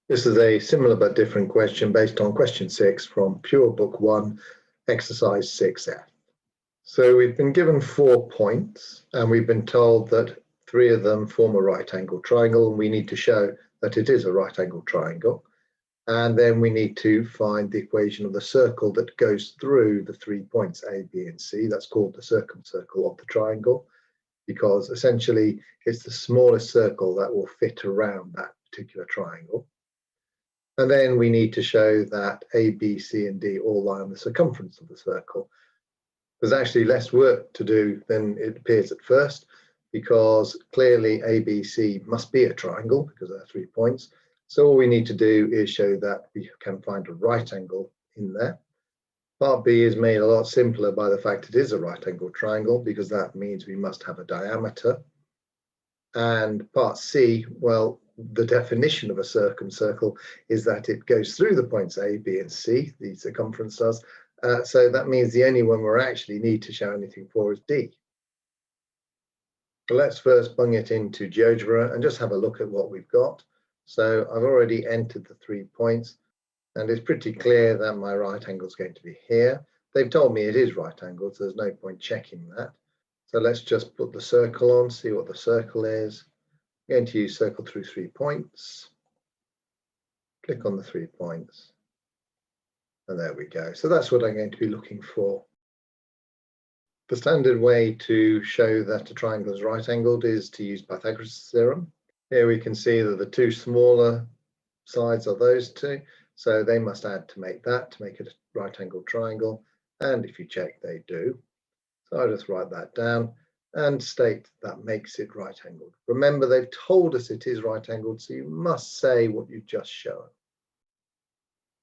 This is a similar but different question based on question 6 from Pure Book 1, exercise 6F. So we've been given 4 points and we've been told that 3 of them form a right angle triangle, and we need to show that it is a right angle triangle. And then we need to find the equation of the circle that goes through the 3 points A, B, and C. That's called the circumcircle of the triangle, because essentially it's the smallest circle that will fit around that particular triangle. And then we need to show that A, B, C, and D all lie on the circumference of the circle. There's actually less work to do than it appears at first, because clearly ABC must be a triangle because there are 3 points. So all we need to do is show that we can find a right angle in there. Part B is made a lot simpler by the fact it is a right angle triangle, because that means we must have a diameter. And part C, well, the definition of a circumcircle is that it goes through the points A, B, and C, the circumference does. So that means the only one we actually need to show anything for is D. So let's first bung it into GeoGebra and just have a look at what we've got. So I've already entered the 3 points, and it's pretty clear that my right angle is going to be here. They've told me it is right angle, so there's no point checking that. So let's just put the circle on, see what the circle is. I'm going to use circle through 3 points. Click on the 3 points. And there we go. So that's what I'm going to be looking for. The standard way to show that a triangle is right angled is to use Pythagoras' theorem. Here we can see that the 2 smaller sides are those 2. So they must add to make it a right angled triangle. And if you check, they do. So I'll just write that down and state that makes it right angled. Remember, they've told us it is right angled, so you must say what you've just shown.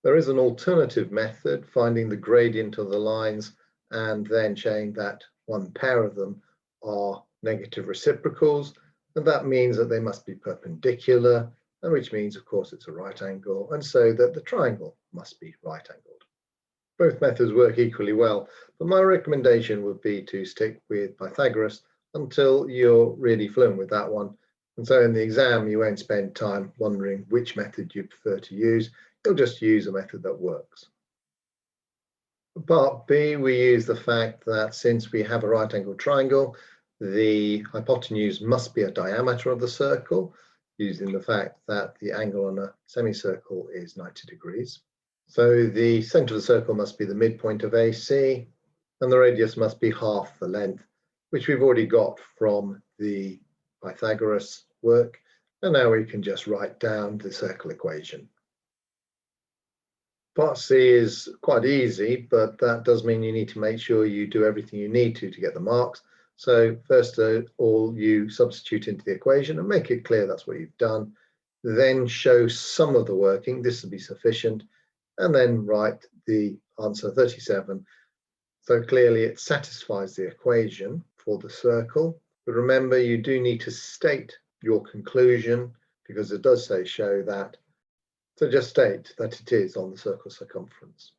There is an alternative method, finding the gradient of the lines and then showing that one pair of them are negative reciprocals, and that means that they must be perpendicular, and which means, of course, it's a right angle, and so that the triangle must be right angled. Both methods work equally well, but my recommendation would be to stick with Pythagoras until you're really fluent with that one. And so in the exam, you won't spend time wondering which method you prefer to use. You'll just use a method that works. For part B, we use the fact that since we have a right angled triangle, the hypotenuse must be a diameter of the circle, using the fact that the angle on a semicircle is 90 degrees. So the center of the circle must be the midpoint of AC, and the radius must be half the length, which we've already got from the Pythagoras work. And now we can just write down the circle equation. Part C is quite easy, but that does mean you need to make sure you do everything you need to get the marks. So first of all, you substitute into the equation and make it clear that's what you've done. Then show some of the working, this will be sufficient, and then write the answer 37. So clearly it satisfies the equation for the circle. But remember, you do need to state your conclusion, because it does say show that. So just state that it is on the circle circumference.